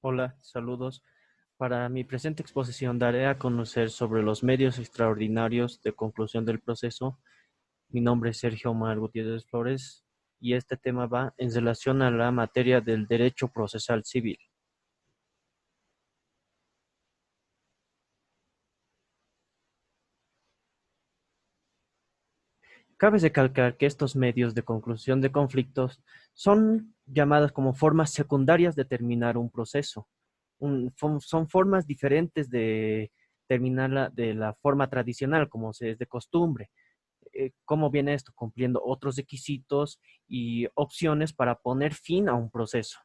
Hola, saludos. Para mi presente exposición daré a conocer sobre los medios extraordinarios de conclusión del proceso. Mi nombre es Sergio Omar Gutiérrez Flores y este tema va en relación a la materia del derecho procesal civil. Cabe recalcar que estos medios de conclusión de conflictos son llamadas como formas secundarias de terminar un proceso. Son formas diferentes de terminarla de la forma tradicional, como se es de costumbre. ¿Cómo viene esto? Cumpliendo otros requisitos y opciones para poner fin a un proceso,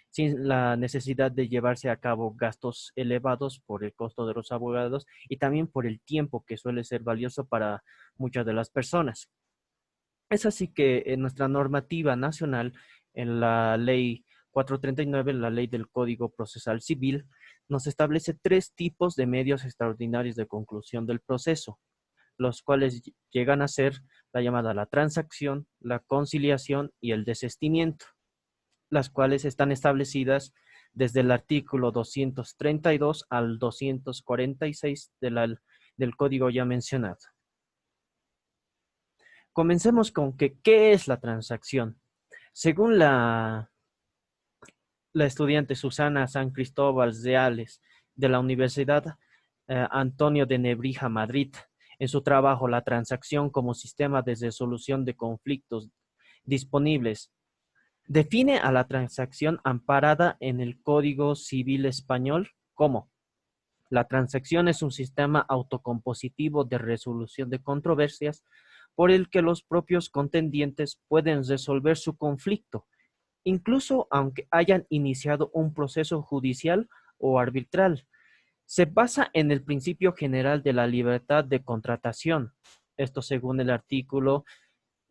sin la necesidad de llevarse a cabo gastos elevados por el costo de los abogados y también por el tiempo que suele ser valioso para muchas de las personas. Es así que en nuestra normativa nacional, en la ley 439, la ley del Código Procesal Civil, nos establece tres tipos de medios extraordinarios de conclusión del proceso, los cuales llegan a ser la llamada la transacción, la conciliación y el desistimiento, las cuales están establecidas desde el artículo 232 al 246 del código ya mencionado. Comencemos con que, ¿qué es la transacción? Según la estudiante Susana San Cristóbal Reales de la Universidad Antonio de Nebrija, Madrid, en su trabajo La transacción como sistema de resolución de conflictos disponibles, define a la transacción amparada en el Código Civil Español como: la transacción es un sistema autocompositivo de resolución de controversias por el que los propios contendientes pueden resolver su conflicto, incluso aunque hayan iniciado un proceso judicial o arbitral. Se basa en el principio general de la libertad de contratación. Esto según el artículo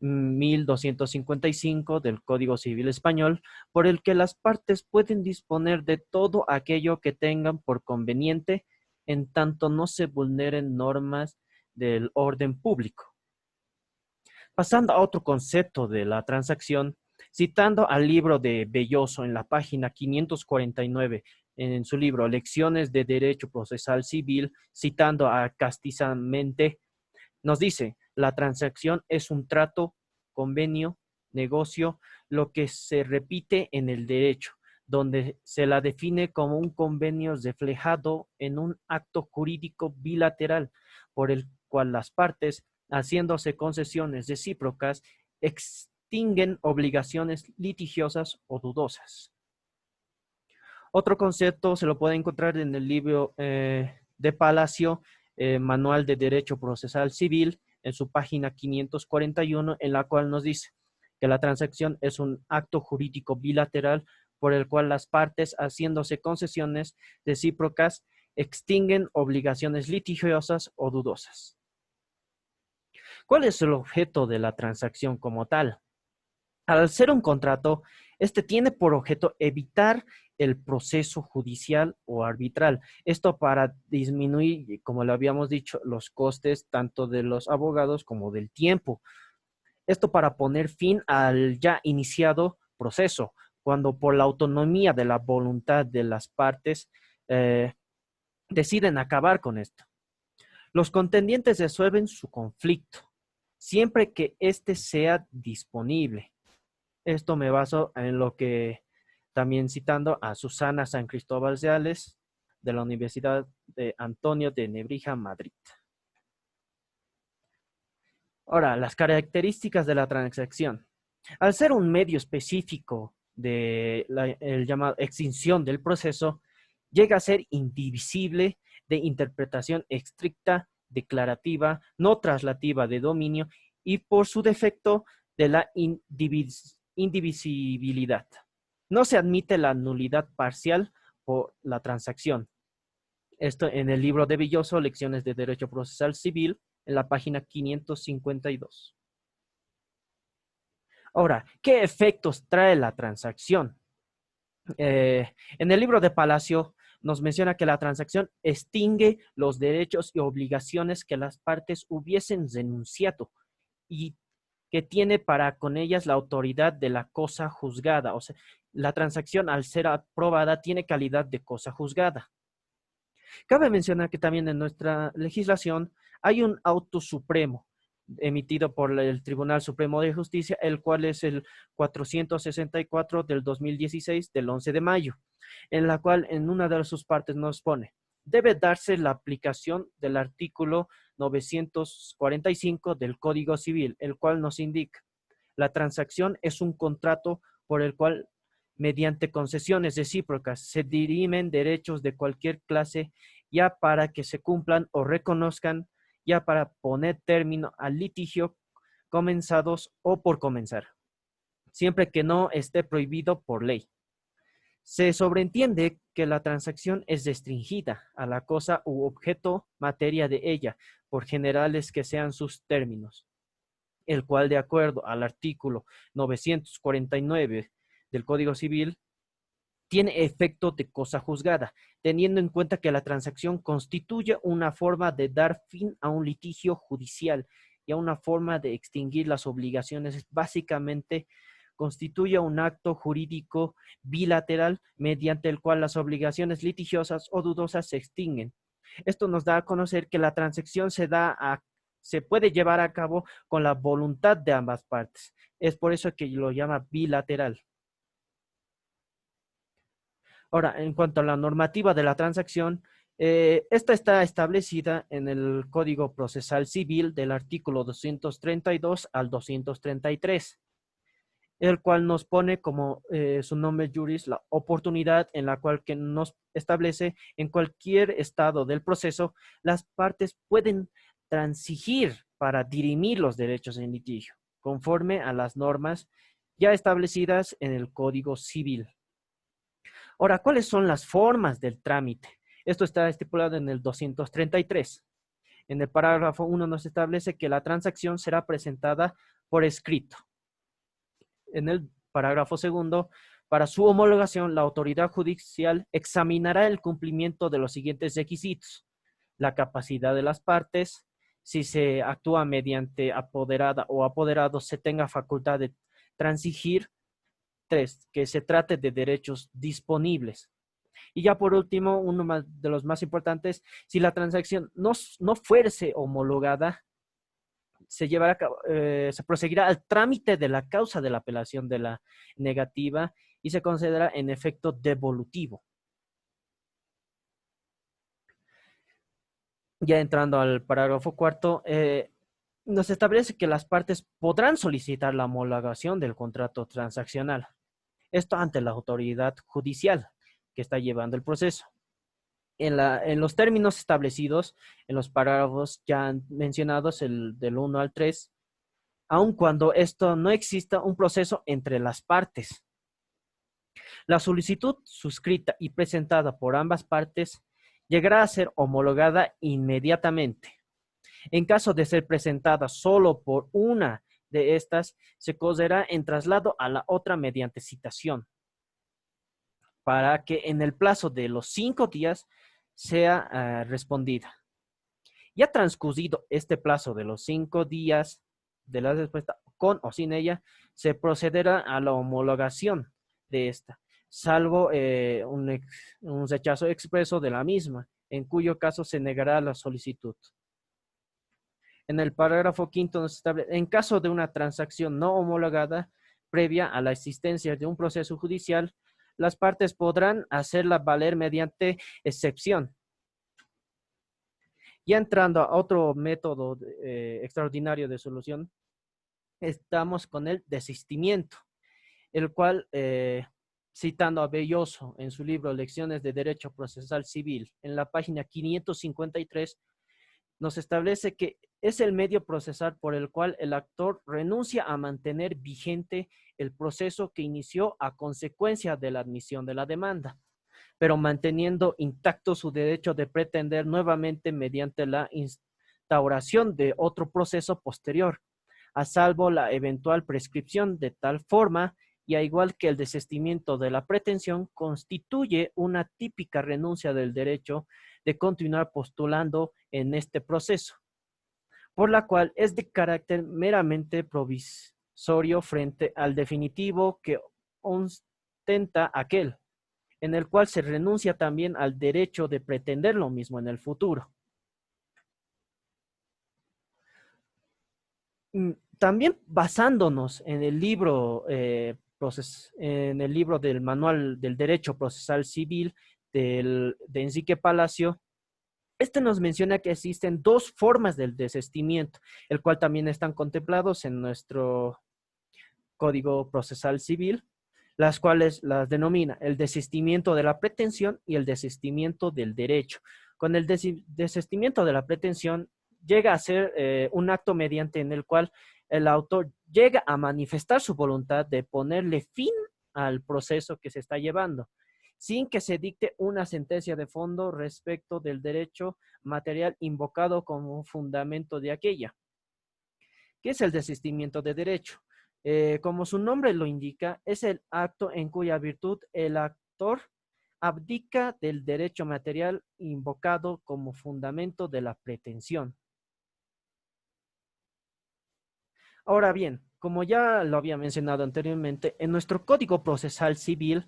1255 del Código Civil Español, por el que las partes pueden disponer de todo aquello que tengan por conveniente, en tanto no se vulneren normas del orden público. Pasando a otro concepto de la transacción, citando al libro de Belloso en la página 549, en su libro Lecciones de Derecho Procesal Civil, citando a Castizamente, nos dice: la transacción es un trato, convenio, negocio, lo que se repite en el derecho, donde se la define como un convenio reflejado en un acto jurídico bilateral, por el cual las partes, haciéndose concesiones recíprocas, extinguen obligaciones litigiosas o dudosas. Otro concepto se lo puede encontrar en el libro de Palacio, Manual de Derecho Procesal Civil, en su página 541, en la cual nos dice que la transacción es un acto jurídico bilateral por el cual las partes, haciéndose concesiones recíprocas, extinguen obligaciones litigiosas o dudosas. ¿Cuál es el objeto de la transacción como tal? Al ser un contrato, este tiene por objeto evitar el proceso judicial o arbitral. Esto para disminuir, como lo habíamos dicho, los costes tanto de los abogados como del tiempo. Esto para poner fin al ya iniciado proceso, cuando por la autonomía de la voluntad de las partes deciden acabar con esto. Los contendientes resuelven su conflicto, siempre que éste sea disponible. Esto me baso en lo que también citando a Susana San Cristóbal Reales de la Universidad de Antonio de Nebrija, Madrid. Ahora, las características de la transacción. Al ser un medio específico de el llamado extinción del proceso, llega a ser indivisible, de interpretación estricta, declarativa, no traslativa de dominio y por su defecto de la indivisibilidad. No se admite la nulidad parcial por la transacción. Esto en el libro de Belloso, Lecciones de Derecho Procesal Civil, en la página 552. Ahora, ¿qué efectos trae la transacción? En el libro de Palacio nos menciona que la transacción extingue los derechos y obligaciones que las partes hubiesen renunciado y que tiene para con ellas la autoridad de la cosa juzgada. O sea, la transacción al ser aprobada tiene calidad de cosa juzgada. Cabe mencionar que también en nuestra legislación hay un auto supremo emitido por el Tribunal Supremo de Justicia, el cual es el 464 del 2016, del 11 de mayo, en la cual en una de sus partes nos pone: debe darse la aplicación del artículo 945 del Código Civil, el cual nos indica: la transacción es un contrato por el cual, mediante concesiones recíprocas, se dirimen derechos de cualquier clase, ya para que se cumplan o reconozcan, ya para poner término al litigio comenzados o por comenzar, siempre que no esté prohibido por ley. Se sobreentiende que la transacción es restringida a la cosa u objeto materia de ella, por generales que sean sus términos, el cual, de acuerdo al artículo 949 del Código Civil, tiene efecto de cosa juzgada, teniendo en cuenta que la transacción constituye una forma de dar fin a un litigio judicial y a una forma de extinguir las obligaciones. Básicamente, constituye un acto jurídico bilateral mediante el cual las obligaciones litigiosas o dudosas se extinguen. Esto nos da a conocer que la transacción se puede llevar a cabo con la voluntad de ambas partes. Es por eso que lo llama bilateral. Ahora, en cuanto a la normativa de la transacción, esta está establecida en el Código Procesal Civil del artículo 232 al 233, el cual nos pone como su nombre juris la oportunidad en la cual que nos establece: en cualquier estado del proceso, las partes pueden transigir para dirimir los derechos en litigio, conforme a las normas ya establecidas en el Código Civil. Ahora, ¿cuáles son las formas del trámite? Esto está estipulado en el 233. En el parágrafo 1 nos establece que la transacción será presentada por escrito. En el parágrafo 2, para su homologación, la autoridad judicial examinará el cumplimiento de los siguientes requisitos: la capacidad de las partes, si se actúa mediante apoderada o apoderado, se tenga facultad de transigir. 3, que se trate de derechos disponibles. Y ya por último, uno de los más importantes: si la transacción no fuese homologada, se proseguirá al trámite de la causa de la apelación de la negativa y se considera en efecto devolutivo. Ya entrando al parágrafo 4, nos establece que las partes podrán solicitar la homologación del contrato transaccional. Esto ante la autoridad judicial que está llevando el proceso. En los términos establecidos en los parágrafos ya mencionados, del 1 al 3, aun cuando esto no exista un proceso entre las partes. La solicitud suscrita y presentada por ambas partes llegará a ser homologada inmediatamente. En caso de ser presentada solo por una de estas, se procederá en traslado a la otra mediante citación, para que en el plazo de los 5 días sea respondida. Ya transcurrido este plazo de los 5 días de la respuesta, con o sin ella, se procederá a la homologación de esta, salvo un rechazo expreso de la misma, en cuyo caso se negará la solicitud. En el parágrafo 5 nos establece: en caso de una transacción no homologada previa a la existencia de un proceso judicial, las partes podrán hacerla valer mediante excepción. Ya entrando a otro método extraordinario de solución, estamos con el desistimiento, el cual, citando a Belloso en su libro Lecciones de Derecho Procesal Civil, en la página 553, nos establece que es el medio procesal por el cual el actor renuncia a mantener vigente el proceso que inició a consecuencia de la admisión de la demanda, pero manteniendo intacto su derecho de pretender nuevamente mediante la instauración de otro proceso posterior, a salvo la eventual prescripción, de tal forma, y a igual que el desistimiento de la pretensión, constituye una típica renuncia del derecho de continuar postulando en este proceso. por la cual es de carácter meramente provisorio frente al definitivo que ostenta aquel, en el cual se renuncia también al derecho de pretender lo mismo en el futuro. También basándonos en el libro, en el libro del Manual del Derecho Procesal Civil de Enrique Palacio, este nos menciona que existen dos formas del desistimiento, el cual también están contemplados en nuestro Código Procesal Civil, las cuales las denomina el desistimiento de la pretensión y el desistimiento del derecho. Con el desistimiento de la pretensión llega a ser un acto mediante en el cual el autor llega a manifestar su voluntad de ponerle fin al proceso que se está llevando, sin que se dicte una sentencia de fondo respecto del derecho material invocado como fundamento de aquella. ¿Qué es el desistimiento de derecho? Como su nombre lo indica, es el acto en cuya virtud el actor abdica del derecho material invocado como fundamento de la pretensión. Ahora bien, como ya lo había mencionado anteriormente, en nuestro Código Procesal Civil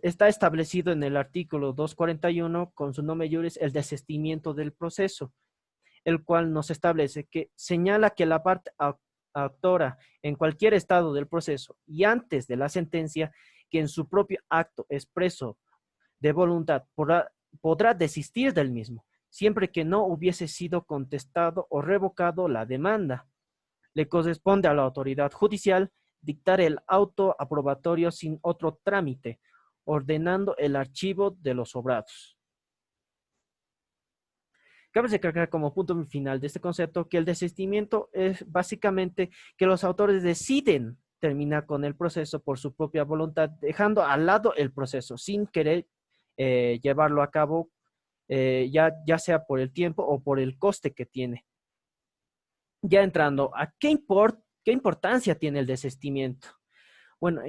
está establecido en el artículo 241 con su nombre juris el desistimiento del proceso, el cual nos establece que señala que la parte actora en cualquier estado del proceso y antes de la sentencia, que en su propio acto expreso de voluntad podrá desistir del mismo, siempre que no hubiese sido contestado o revocado la demanda. Le corresponde a la autoridad judicial dictar el auto aprobatorio sin otro trámite, ordenando el archivo de los obrados. Cabe recalcar como punto final de este concepto que el desistimiento es básicamente que los autores deciden terminar con el proceso por su propia voluntad, dejando al lado el proceso sin querer llevarlo a cabo, ya sea por el tiempo o por el coste que tiene. Ya entrando a qué importancia tiene el desistimiento. Bueno,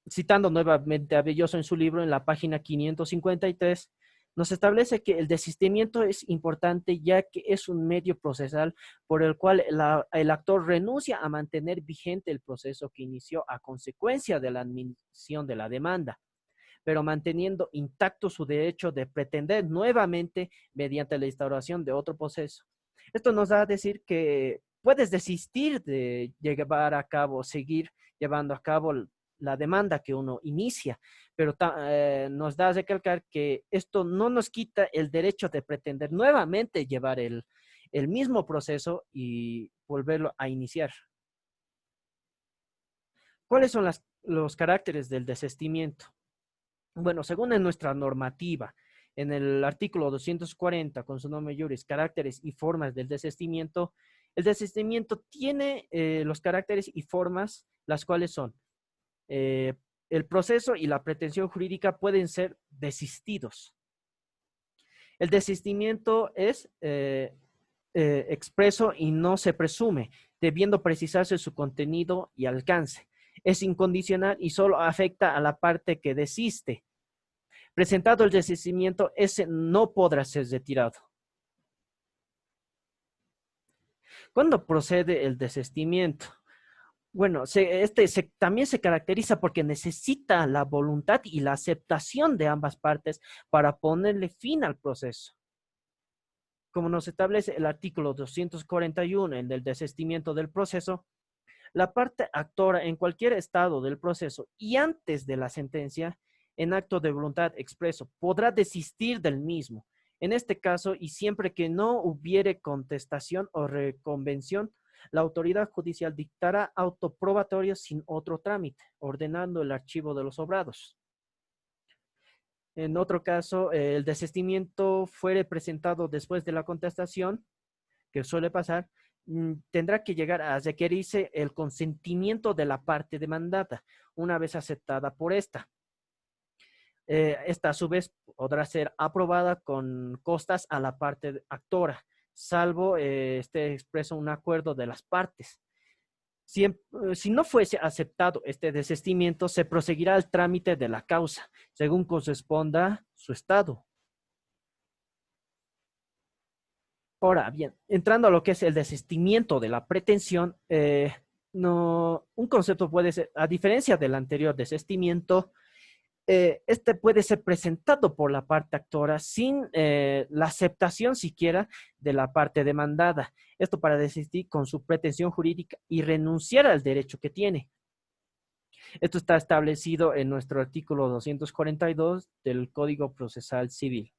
citando nuevamente a Belloso en su libro, en la página 553, nos establece que el desistimiento es importante ya que es un medio procesal por el cual el actor renuncia a mantener vigente el proceso que inició a consecuencia de la admisión de la demanda, pero manteniendo intacto su derecho de pretender nuevamente mediante la instauración de otro proceso. Esto nos da a decir que puedes desistir de llevar a cabo, seguir llevando a cabo la demanda que uno inicia, pero nos da a recalcar que esto no nos quita el derecho de pretender nuevamente llevar el mismo proceso y volverlo a iniciar. ¿Cuáles son los caracteres del desistimiento? Bueno, según en nuestra normativa, en el artículo 240, con su nombre juris, caracteres y formas del desistimiento, el desistimiento tiene los caracteres y formas, las cuales son el proceso y la pretensión jurídica pueden ser desistidos. El desistimiento es expreso y no se presume, debiendo precisarse su contenido y alcance. Es incondicional y solo afecta a la parte que desiste. Presentado el desistimiento, ese no podrá ser retirado. ¿Cuándo procede el desistimiento? Bueno, también se caracteriza porque necesita la voluntad y la aceptación de ambas partes para ponerle fin al proceso. Como nos establece el artículo 241 en el desistimiento del proceso, la parte actora en cualquier estado del proceso y antes de la sentencia, en acto de voluntad expreso, podrá desistir del mismo. En este caso, y siempre que no hubiere contestación o reconvención, la autoridad judicial dictará auto probatorio sin otro trámite, ordenando el archivo de los obrados. En otro caso, el desistimiento fuere presentado después de la contestación, que suele pasar, tendrá que llegar a requerirse el consentimiento de la parte demandada, una vez aceptada por esta. Esta a su vez podrá ser aprobada con costas a la parte actora, salvo esté expreso un acuerdo de las partes. Si no fuese aceptado este desistimiento, se proseguirá al trámite de la causa, según corresponda su estado. Ahora bien, entrando a lo que es el desistimiento de la pretensión, un concepto puede ser, a diferencia del anterior desistimiento, este puede ser presentado por la parte actora sin la aceptación siquiera de la parte demandada. Esto para desistir con su pretensión jurídica y renunciar al derecho que tiene. Esto está establecido en nuestro artículo 242 del Código Procesal Civil.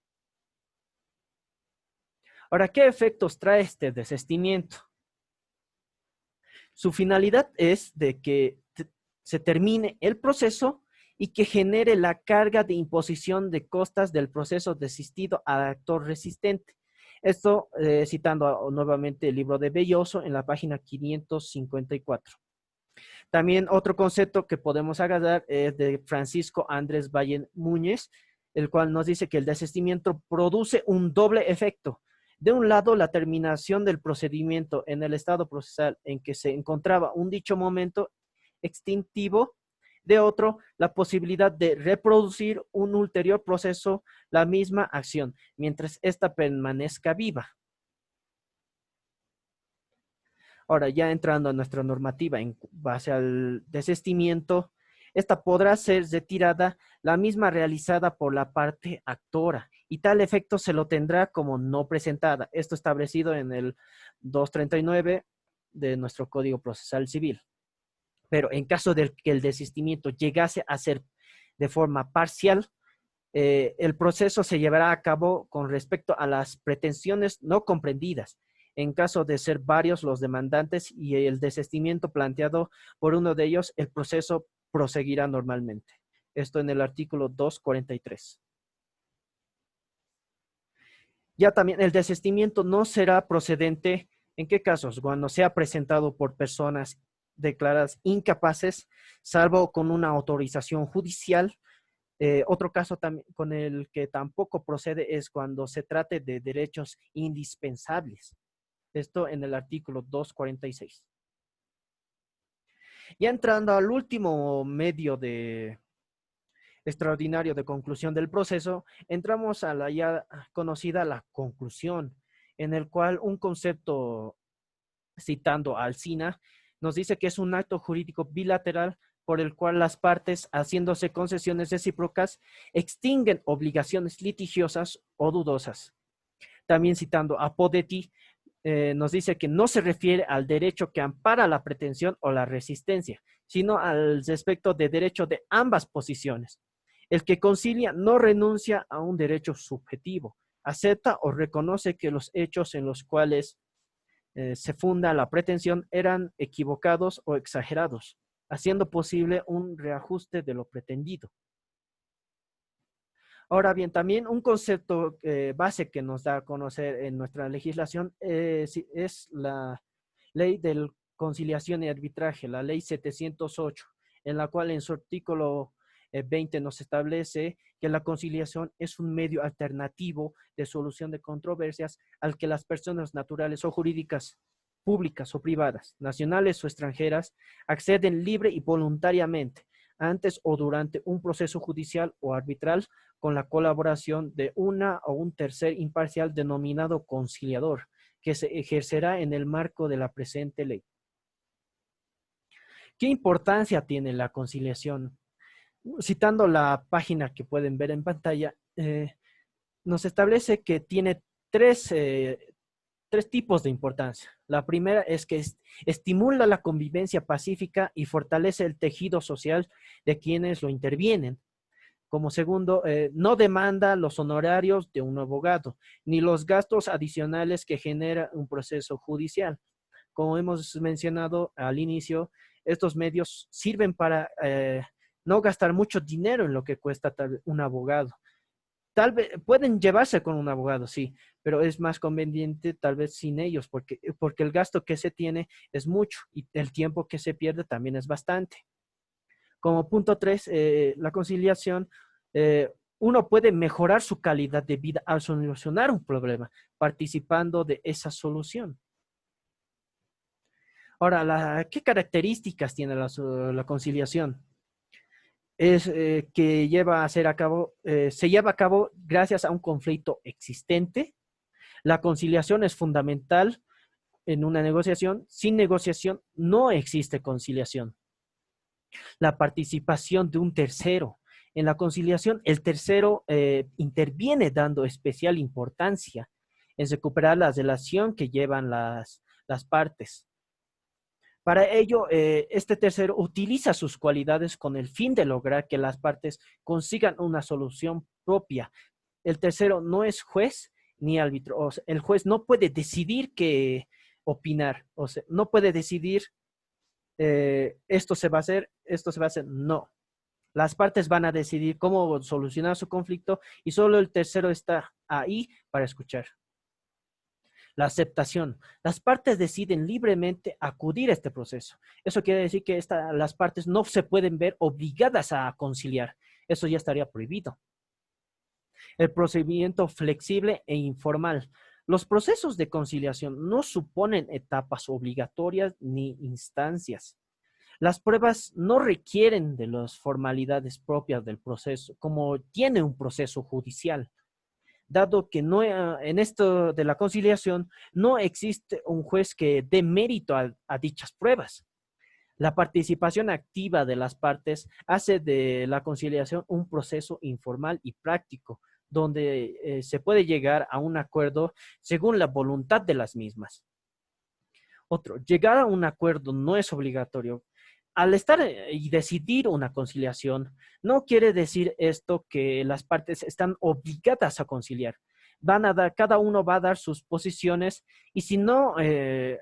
Ahora, ¿qué efectos trae este desistimiento? Su finalidad es de que se termine el proceso y que genere la carga de imposición de costas del proceso desistido al actor resistente. Esto citando nuevamente el libro de Belloso en la página 554. También otro concepto que podemos agarrar es de Francisco Andrés Valle Núñez, el cual nos dice que el desistimiento produce un doble efecto. De un lado, la terminación del procedimiento en el estado procesal en que se encontraba un dicho momento extintivo. De otro, la posibilidad de reproducir un ulterior proceso, la misma acción, mientras ésta permanezca viva. Ahora, ya entrando a nuestra normativa en base al desistimiento, esta podrá ser retirada la misma realizada por la parte actora y tal efecto se lo tendrá como no presentada. Esto establecido en el 239 de nuestro Código Procesal Civil. Pero en caso de que el desistimiento llegase a ser de forma parcial, el proceso se llevará a cabo con respecto a las pretensiones no comprendidas. En caso de ser varios los demandantes y el desistimiento planteado por uno de ellos, el proceso proseguirá normalmente. Esto en el artículo 243. Ya también el desistimiento no será procedente, ¿en qué casos? Cuando sea presentado por personas declaradas incapaces, salvo con una autorización judicial. Otro caso también con el que tampoco procede es cuando se trate de derechos indispensables. Esto en el artículo 246. Ya entrando al último medio extraordinario de conclusión del proceso, entramos a la ya conocida la conclusión, en el cual un concepto, citando a Alsina, nos dice que es un acto jurídico bilateral por el cual las partes, haciéndose concesiones recíprocas, extinguen obligaciones litigiosas o dudosas. También citando a Podetti, nos dice que no se refiere al derecho que ampara la pretensión o la resistencia, sino al respecto de derecho de ambas posiciones. El que concilia no renuncia a un derecho subjetivo, acepta o reconoce que los hechos en los cuales se funda la pretensión eran equivocados o exagerados, haciendo posible un reajuste de lo pretendido. Ahora bien, también un concepto base que nos da a conocer en nuestra legislación es la ley de conciliación y arbitraje, la ley 708, en la cual en su artículo 20 nos establece que la conciliación es un medio alternativo de solución de controversias al que las personas naturales o jurídicas, públicas o privadas, nacionales o extranjeras, acceden libre y voluntariamente antes o durante un proceso judicial o arbitral con la colaboración de una o un tercer imparcial denominado conciliador, que se ejercerá en el marco de la presente ley. ¿Qué importancia tiene la conciliación? Citando la página que pueden ver en pantalla, nos establece que tiene tres tipos de importancia. La primera es que estimula la convivencia pacífica y fortalece el tejido social de quienes lo intervienen. Como segundo, no demanda los honorarios de un abogado, ni los gastos adicionales que genera un proceso judicial. Como hemos mencionado al inicio, estos medios sirven para no gastar mucho dinero en lo que cuesta un abogado. Tal vez pueden llevarse con un abogado, sí, pero es más conveniente tal vez sin ellos, porque el gasto que se tiene es mucho y el tiempo que se pierde también es bastante. Como punto 3, la conciliación, uno puede mejorar su calidad de vida al solucionar un problema, participando de esa solución. Ahora, ¿qué características tiene la conciliación? Es que se lleva a cabo gracias a un conflicto existente. La conciliación es fundamental en una negociación. Sin negociación no existe conciliación. La participación de un tercero. En la conciliación, el tercero interviene dando especial importancia en recuperar la relación que llevan las partes. Para ello, este tercero utiliza sus cualidades con el fin de lograr que las partes consigan una solución propia. El tercero no es juez ni árbitro. O sea, el juez no puede decidir qué opinar. O sea, no puede decidir esto se va a hacer, esto se va a hacer. No. Las partes van a decidir cómo solucionar su conflicto y solo el tercero está ahí para escuchar. La aceptación. Las partes deciden libremente acudir a este proceso. Eso quiere decir que las partes no se pueden ver obligadas a conciliar. Eso ya estaría prohibido. El procedimiento flexible e informal. Los procesos de conciliación no suponen etapas obligatorias ni instancias. Las pruebas no requieren de las formalidades propias del proceso, como tiene un proceso judicial, dado que en esto de la conciliación no existe un juez que dé mérito a dichas pruebas. La participación activa de las partes hace de la conciliación un proceso informal y práctico, donde se puede llegar a un acuerdo según la voluntad de las mismas. Otro, llegar a un acuerdo no es obligatorio. Al estar y decidir una conciliación, no quiere decir esto que las partes están obligadas a conciliar. Cada uno va a dar sus posiciones y si no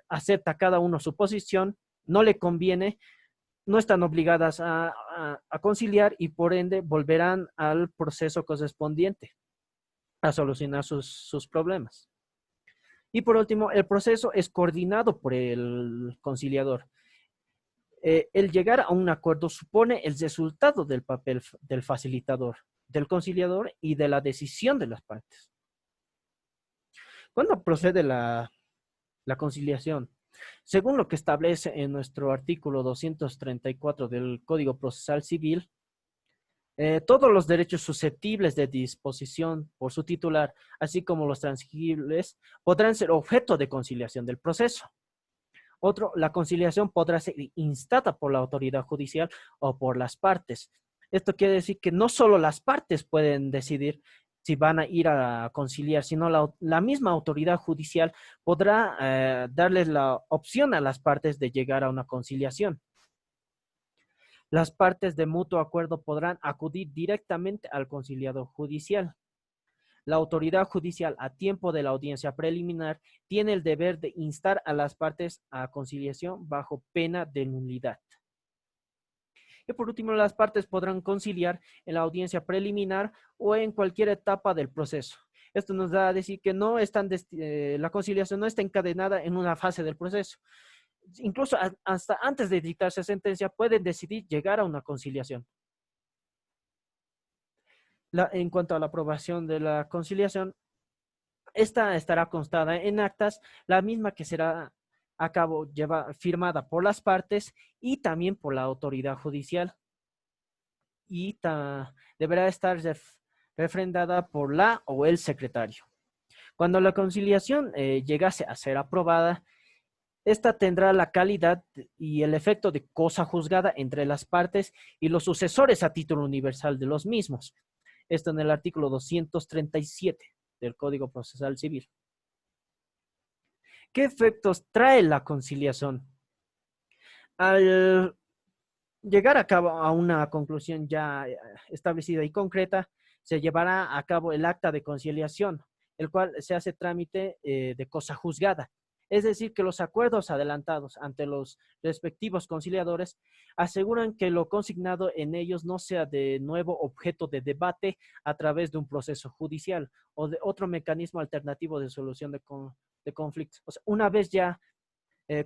acepta cada uno su posición, no le conviene, no están obligadas a conciliar y por ende volverán al proceso correspondiente a solucionar sus problemas. Y por último, el proceso es coordinado por el conciliador. El llegar a un acuerdo supone el resultado del papel del facilitador, del conciliador y de la decisión de las partes. ¿Cuándo procede la conciliación? Según lo que establece en nuestro artículo 234 del Código Procesal Civil, todos los derechos susceptibles de disposición por su titular, así como los transigibles, podrán ser objeto de conciliación del proceso. Otro, la conciliación podrá ser instada por la autoridad judicial o por las partes. Esto quiere decir que no solo las partes pueden decidir si van a ir a conciliar, sino la misma autoridad judicial podrá darles la opción a las partes de llegar a una conciliación. Las partes de mutuo acuerdo podrán acudir directamente al conciliador judicial. La autoridad judicial, a tiempo de la audiencia preliminar, tiene el deber de instar a las partes a conciliación bajo pena de nulidad. Y por último, las partes podrán conciliar en la audiencia preliminar o en cualquier etapa del proceso. Esto nos da a decir que la conciliación no está encadenada en una fase del proceso. Incluso hasta antes de dictarse sentencia pueden decidir llegar a una conciliación. En cuanto a la aprobación de la conciliación, esta estará constada en actas, la misma que será firmada por las partes y también por la autoridad judicial. Y deberá estar refrendada por la o el secretario. Cuando la conciliación llegase a ser aprobada, esta tendrá la calidad y el efecto de cosa juzgada entre las partes y los sucesores a título universal de los mismos. Esto en el artículo 237 del Código Procesal Civil. ¿Qué efectos trae la conciliación? Al llegar a cabo a una conclusión ya establecida y concreta, se llevará a cabo el acta de conciliación, el cual se hace trámite de cosa juzgada. Es decir, que los acuerdos adelantados ante los respectivos conciliadores aseguran que lo consignado en ellos no sea de nuevo objeto de debate a través de un proceso judicial o de otro mecanismo alternativo de solución de conflictos. O sea, una vez ya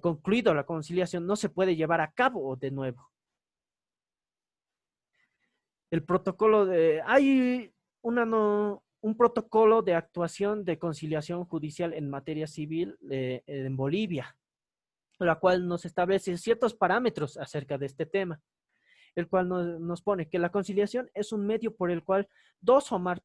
concluido la conciliación, no se puede llevar a cabo de nuevo. El protocolo hay un protocolo de actuación de conciliación judicial en materia civil en Bolivia, la cual nos establece ciertos parámetros acerca de este tema, el cual nos pone que la conciliación es un medio por el cual dos o más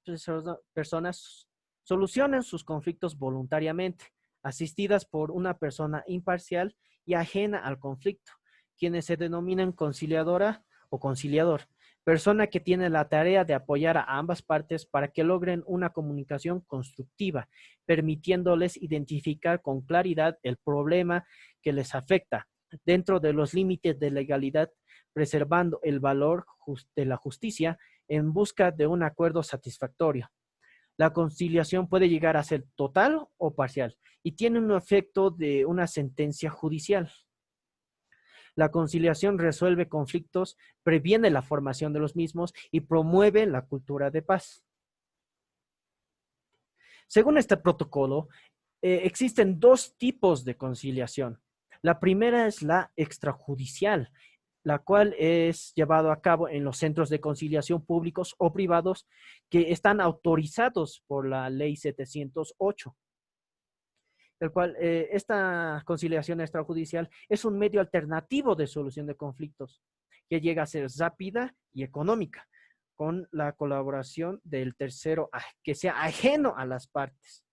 personas Solucionen sus conflictos voluntariamente, asistidas por una persona imparcial y ajena al conflicto, quienes se denominan conciliadora o conciliador, persona que tiene la tarea de apoyar a ambas partes para que logren una comunicación constructiva, permitiéndoles identificar con claridad el problema que les afecta dentro de los límites de legalidad, preservando el valor de la justicia en busca de un acuerdo satisfactorio. La conciliación puede llegar a ser total o parcial y tiene un efecto de una sentencia judicial. La conciliación resuelve conflictos, previene la formación de los mismos y promueve la cultura de paz. Según este protocolo, existen dos tipos de conciliación. La primera es la extrajudicial, la cual es llevado a cabo en los centros de conciliación públicos o privados que están autorizados por la Ley 708, el cual esta conciliación extrajudicial es un medio alternativo de solución de conflictos que llega a ser rápida y económica, con la colaboración del tercero que sea ajeno a las partes,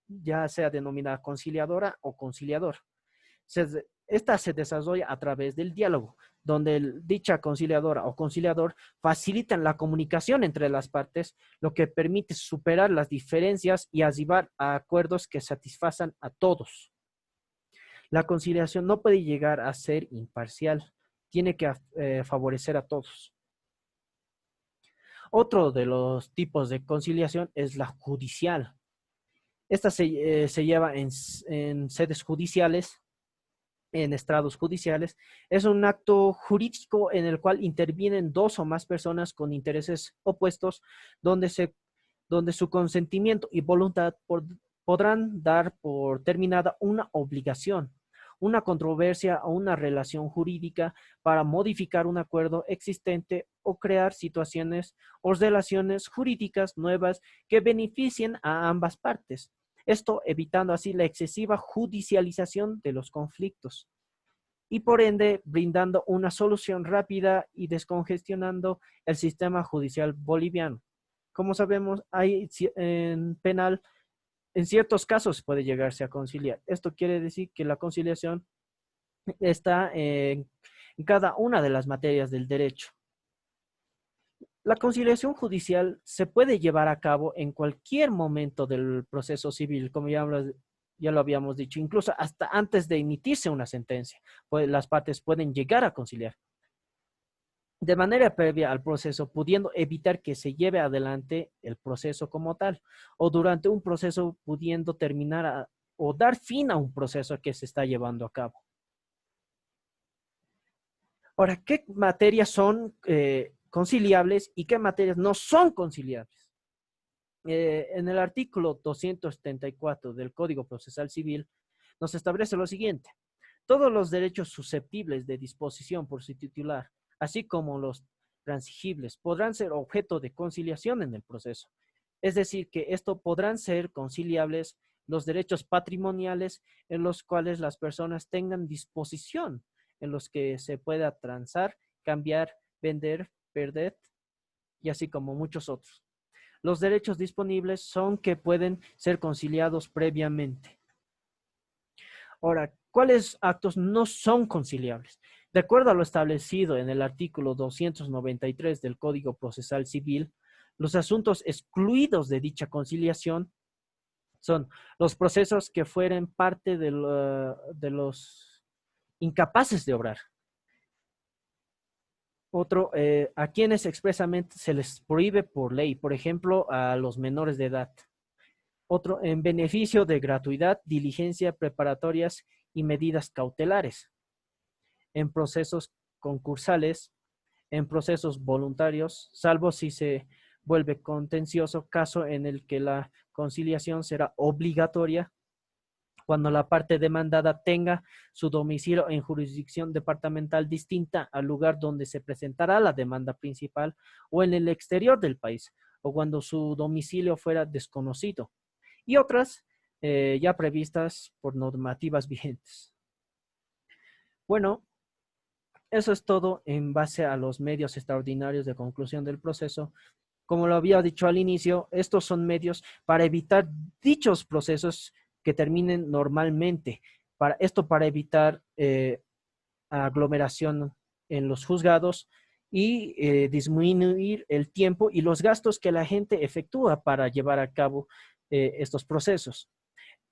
ya sea denominada conciliadora o conciliador. Esta se desarrolla a través del diálogo, donde dicha conciliadora o conciliador facilitan la comunicación entre las partes, lo que permite superar las diferencias y arribar a acuerdos que satisfacen a todos. La conciliación no puede llegar a ser imparcial, tiene que favorecer a todos. Otro de los tipos de conciliación es la judicial. Esta se lleva en sedes judiciales, en estrados judiciales. Es un acto jurídico en el cual intervienen dos o más personas con intereses opuestos, donde su consentimiento y voluntad podrán dar por terminada una obligación, una controversia o una relación jurídica para modificar un acuerdo existente o crear situaciones o relaciones jurídicas nuevas que beneficien a ambas partes. Esto evitando así la excesiva judicialización de los conflictos y por ende brindando una solución rápida y descongestionando el sistema judicial boliviano. Como sabemos, en penal, en ciertos casos puede llegarse a conciliar. Esto quiere decir que la conciliación está en cada una de las materias del derecho. La conciliación judicial se puede llevar a cabo en cualquier momento del proceso civil, como ya lo habíamos dicho, incluso hasta antes de emitirse una sentencia, pues las partes pueden llegar a conciliar de manera previa al proceso, pudiendo evitar que se lleve adelante el proceso como tal, o durante un proceso pudiendo terminar o dar fin a un proceso que se está llevando a cabo. Ahora, ¿qué materias son conciliables y qué materias no son conciliables? En el artículo 274 del Código Procesal Civil nos establece lo siguiente: todos los derechos susceptibles de disposición por su titular, así como los transigibles, podrán ser objeto de conciliación en el proceso. Es decir, que esto podrán ser conciliables los derechos patrimoniales en los cuales las personas tengan disposición, en los que se pueda transar, cambiar, vender, perder, y así como muchos otros. Los derechos disponibles son que pueden ser conciliados previamente. Ahora, ¿cuáles actos no son conciliables? De acuerdo a lo establecido en el artículo 293 del Código Procesal Civil, los asuntos excluidos de dicha conciliación son los procesos que fueren parte de los incapaces de obrar. Otro, a quienes expresamente se les prohíbe por ley, por ejemplo, a los menores de edad. Otro, en beneficio de gratuidad, diligencia preparatorias y medidas cautelares. En procesos concursales, en procesos voluntarios, salvo si se vuelve contencioso, caso en el que la conciliación será obligatoria cuando la parte demandada tenga su domicilio en jurisdicción departamental distinta al lugar donde se presentará la demanda principal o en el exterior del país, o cuando su domicilio fuera desconocido, y otras ya previstas por normativas vigentes. Bueno, eso es todo en base a los medios extraordinarios de conclusión del proceso. Como lo había dicho al inicio, estos son medios para evitar dichos procesos que terminen normalmente. Para evitar aglomeración en los juzgados y disminuir el tiempo y los gastos que la gente efectúa para llevar a cabo estos procesos,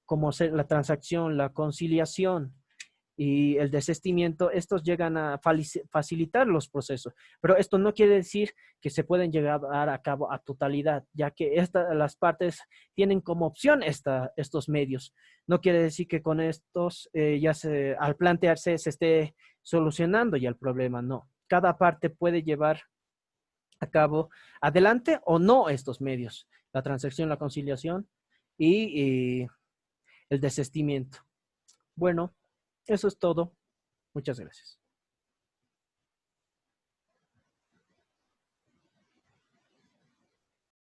como ser la transacción, la conciliación y el desistimiento. Estos llegan a facilitar los procesos, pero esto no quiere decir que se pueden llegar a dar a cabo a totalidad, ya que las partes tienen como opción estos medios. No quiere decir que con estos al plantearse se esté solucionando ya el problema, no. Cada parte puede llevar a cabo adelante o no estos medios, la transacción, la conciliación y el desistimiento. Bueno, eso es todo. Muchas gracias.